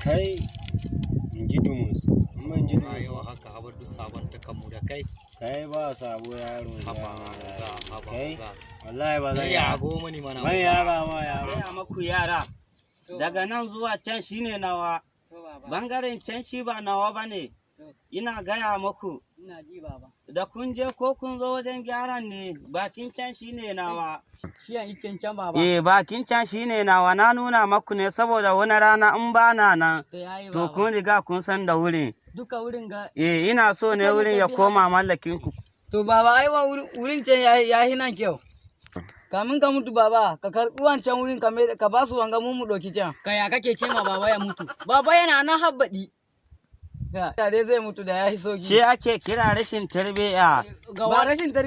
kai in ji dumus mun ji dumus yau haka habar duk sabon ta kanmu da kai ba sabo yaro kai haba wallahi ba zan ya goma ni mana mai yara ma yaro Gaya maku yara, daga nan zuwa can shine nawa, bangaren can shi ba nawa ba ne, ina gaya maku, da kun je ko kun zo wajen gyaran ne, bakin can shine nawa. Bakin can shine nawa na nuna maku ne saboda wani rana in ba na nan, to kun riga kun san da wurin. Duka wurin ga. Ina so ne wurin ya koma mallakin ku. To baba ai wurin can ya yi nan kyau. Kamin ka mutu baba, ka karɓi wancan wurin ka ba su wanga mu ɗauki can. Kaya kake ce ma baba ya mutu. Baba yana nan habbaɗi. Ya dai zai mutu da ya yi soki. Shi ake kira rashin tarbiyya. Ga rashin tarbiyya.